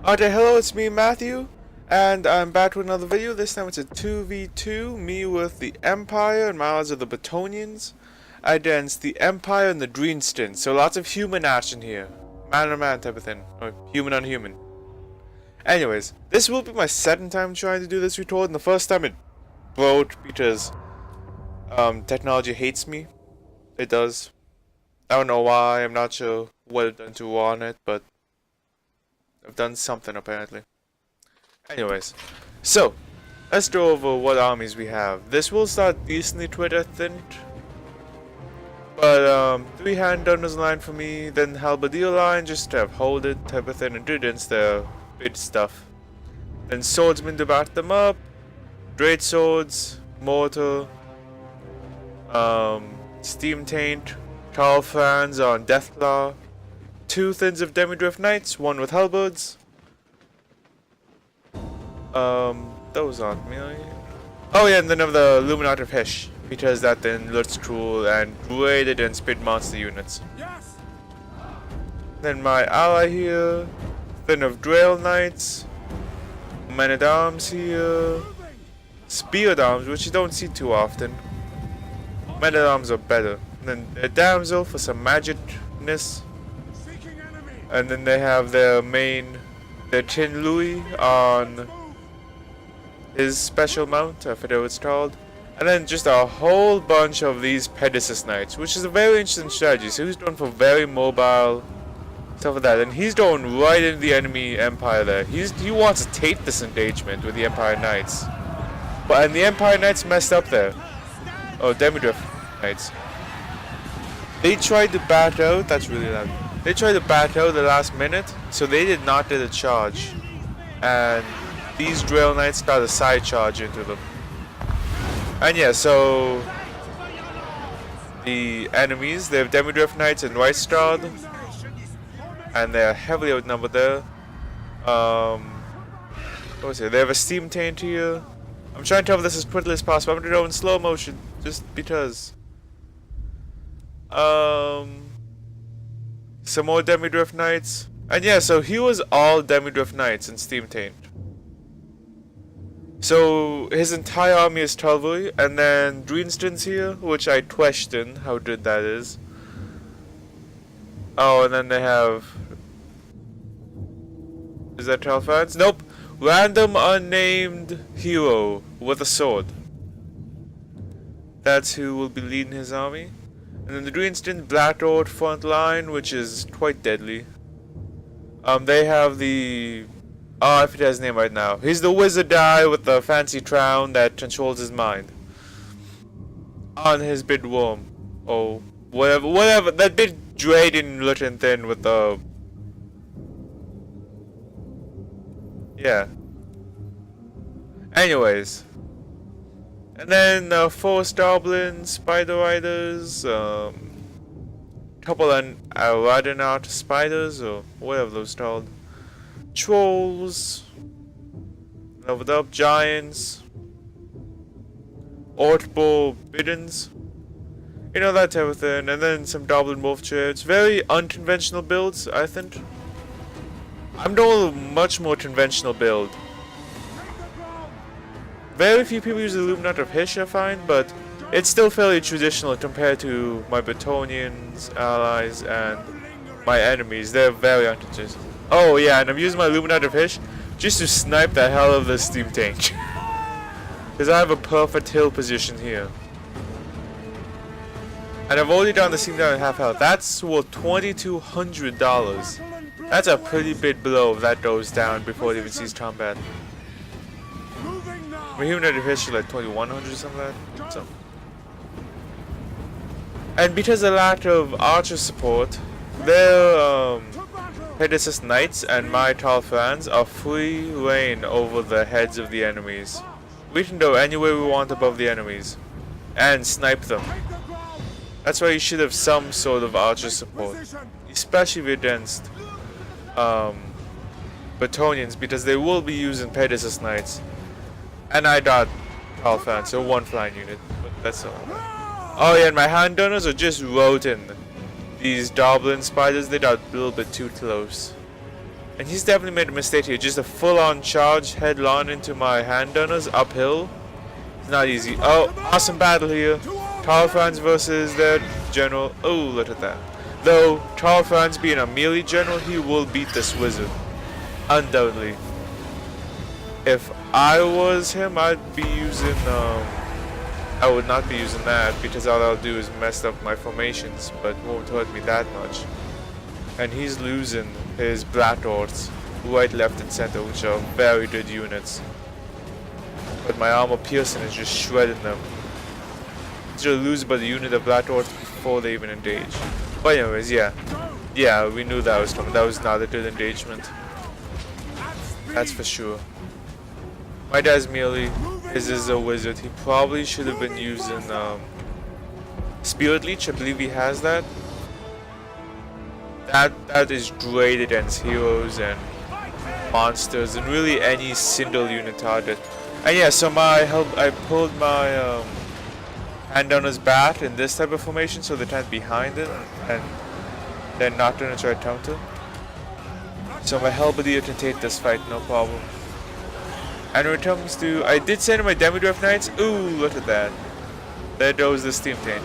Alright, hello, it's me, Matthew, and I'm back with another video. This time it's a 2v2, me with the Empire and my allies are the Bretonians against the Empire and the greenskins. So lots of human action here. Man on man type of thing, or human on human. Anyways, this will be my second time trying to do this retort, and the first time it broke because technology hates me. It does. I don't know why, I'm not sure what I've done to warn it, but I've done something apparently. Anyways, so let's go over what armies we have. This will start decently quick, I think. But 3 handgunners line for me, then halberdier line, just to have hold it type of thing, and ingredients there, big stuff. Then swordsmen to back them up, great swords, mortar, steam taint, Carl Franz on Deathclaw, 2 thins of Demidrift Knights, 1 with halberds. Those aren't melee. Oh yeah, and then of the Luminat of Hish, because that then looks cool and great against speed monster units. Yes. Then my ally here, thin of Grail Knights, Men at Arms here, Spear Arms, which you don't see too often. Men at Arms are better. And then a Damsel for some magicness. And then they have their main, their Tin Louis on his special mount, I forget what it's called. And then just a whole bunch of these Pegasus Knights, which is a very interesting strategy. So he's going for very mobile stuff like that. And he's going right into the enemy Empire there. He wants to take this engagement with the Empire Knights. And the Empire Knights messed up there. Oh, Demidrift Knights. They tried to back out, that's really loud. They tried to back out the last minute, so they did not get a charge. And these Grail Knights got a side charge into them. And yeah, so the enemies, they have Demidrift Knights and Reichstad, and they're heavily outnumbered there. What was it? They have a steam taint here. I'm trying to tell this as quickly as possible. I'm gonna go in slow motion, just because. Some more Demidrift Knights. And yeah, so he was all Demidrift Knights and Steam Taint. So his entire army is cavalry, and then greenskins here, which I question how good that is. Oh, and then they have... Is that Telfans? Nope! Random unnamed hero with a sword. That's who will be leading his army. And then the greenskins Black Orc front line, which is quite deadly. They have the... Oh, I forget his name right now. He's the wizard guy with the fancy crown that controls his mind. On his big worm. Oh, whatever. That big dragon looking thing with the... Yeah. Anyways. And then 4 goblins, spider riders, couple of Radinaut spiders, or whatever those called. Trolls, leveled up giants, Ortbo Biddens, you know, that type of thing. And then some goblin wolf chariots. Very unconventional builds, I think. I'm doing a much more conventional build. Very few people use the Luminat of Hish, I find, but it's still fairly traditional compared to my Bretonians, allies, and my enemies. They're very unconsistent. Oh yeah, and I'm using my Luminat of Hish just to snipe the hell out of this steam tank. Because I have a perfect hill position here. And I've already done the steam down at half health. That's worth $2,200. That's a pretty big blow if that goes down before it even sees combat. My human of history like 2100 or something like that. So. And because of lack of archer support, their Pegasus Knights and my Carl Franz are free reign over the heads of the enemies. We can go anywhere we want above the enemies and snipe them. That's why you should have some sort of archer support, especially against Bretonians, because they will be using Pegasus Knights. And I got Carl Franz, so 1 flying unit, but that's all. Oh yeah, and my handgunners are just roting these goblin spiders. They got a little bit too close. And he's definitely made a mistake here. Just a full-on charge headlong into my handgunners uphill. It's not easy. Oh, awesome battle here. Talfranz versus their general. Oh, look at that. Though Talfranz being a melee general, he will beat this wizard. Undoubtedly. If I was him, I'd be using, I would not be using that, because all I'll do is mess up my formations, but won't hurt me that much. And he's losing his Blatorts, right, left, and center, which are very good units. But my armor piercing is just shredding them. They'll lose by the unit of Blatorts before they even engage. But anyways, yeah. Yeah, we knew that was coming. That was not a good engagement. That's for sure. My dad's melee. His is a wizard. He probably should have been using Spirit Leech. I believe he has that. That is great against heroes and monsters and really any single unit target. And yeah, so I pulled my handgunner's bat in this type of formation, so they're kind of behind it and they're not gonna try to counter. So my halberdier can take this fight, no problem. And when it comes to, I did send in my Demidrift Knights. Ooh, look at that. There goes the steam tank.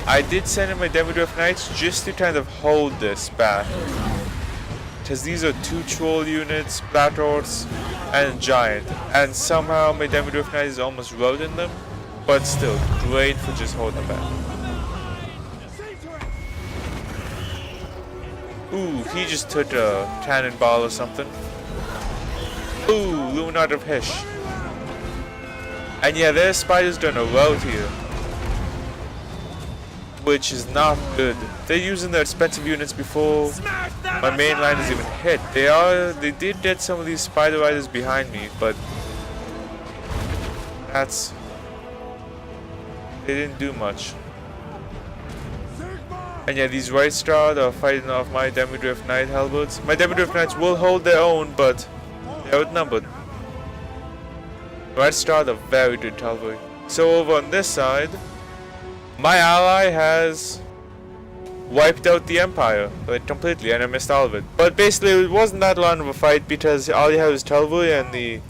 I did send in my Demidrift Knights just to kind of hold this back. Because these are 2 troll units, Blatorts, and Giant. And somehow my Demidrift Knight is almost routing them. But still, great for just holding them back. Ooh, he just took a cannonball or something. Ooh, Luminart of Hish. And yeah, their spider's done a rout here. Which is not good. They're using their expensive units before my main line is even hit. They did get some of these spider riders behind me, but they didn't do much. And yeah, these White Star are fighting off my Demidrift Knight halberds. My Demidrift Knights will hold their own, but they're outnumbered. White Star are very good cavalry. So over on this side, my ally has wiped out the Empire, like, completely, and I missed all of it. But basically, it wasn't that long of a fight because all you had was cavalry, and the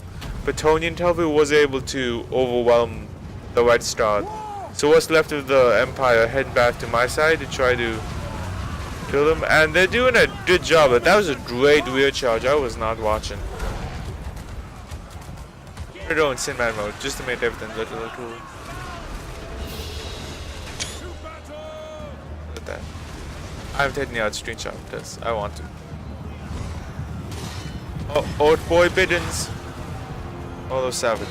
bretonian cavalry was able to overwhelm the White Star. So what's left of the Empire heading back to my side to try to kill them, and they're doing a good job. But that was a great rear charge. I was not watching. We're going Sin Man mode just to make everything look a little cool. Look at that. I'm taking out a screenshot because I want to. Oh, old boy Biddens. Oh, those savage.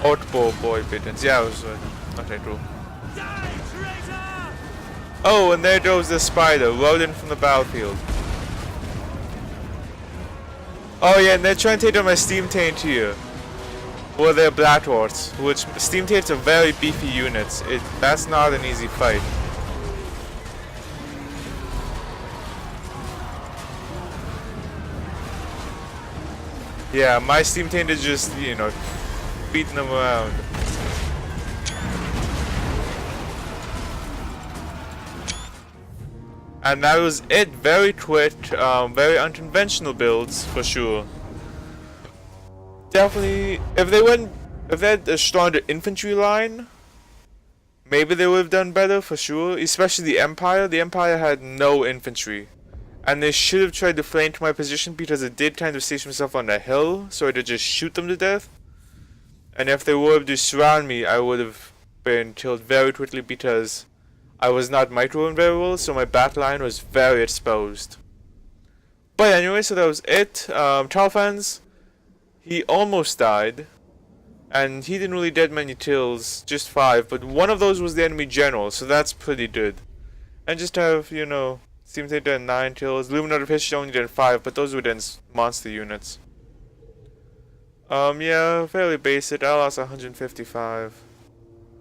Boy Biddens. Yeah, it was okay, cool. Oh, and there goes the spider, routing from the battlefield. Oh yeah, and they're trying to take down my steam taint here. Or their Blatorts, which steam taints are very beefy units. That's not an easy fight. Yeah, my steam taint is just, you know, beating them around. And that was it. Very quick, very unconventional builds for sure. Definitely, if they had a stronger infantry line, maybe they would have done better for sure. Especially the Empire. The Empire had no infantry, and they should have tried to flank my position because it did kind of station myself on the hill, so I could just shoot them to death. And if they were to surround me, I would have been killed very quickly because I was not microing very well, so my back line was very exposed. But anyway, so that was it. Talfans, he almost died, and he didn't really get many kills, just 5, but one of those was the enemy general, so that's pretty good. And just have, you know, seems they did 9 kills. Luminart of History only did 5, but those were against monster units. Yeah, fairly basic. I lost 155,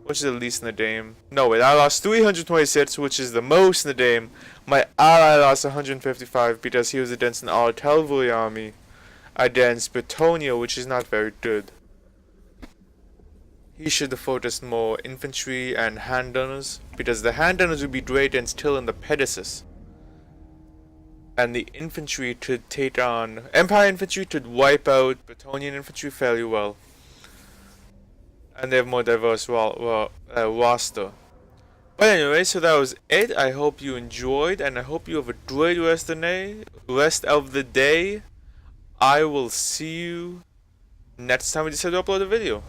which is the least in the game. No, wait, I lost 326, which is the most in the game. My ally lost 155 because he was against an all-cavalry army against Bretonia, which is not very good. He should have focused more infantry and handgunners, because the handgunners would be great against Till and the Pegasus. and the infantry to take on Empire infantry to wipe out bretonian infantry fairly well. And they have more diverse roster. But anyway, so that was it. I hope you enjoyed, and I hope you have a great rest of the day. I will see you next time we decide to upload a video.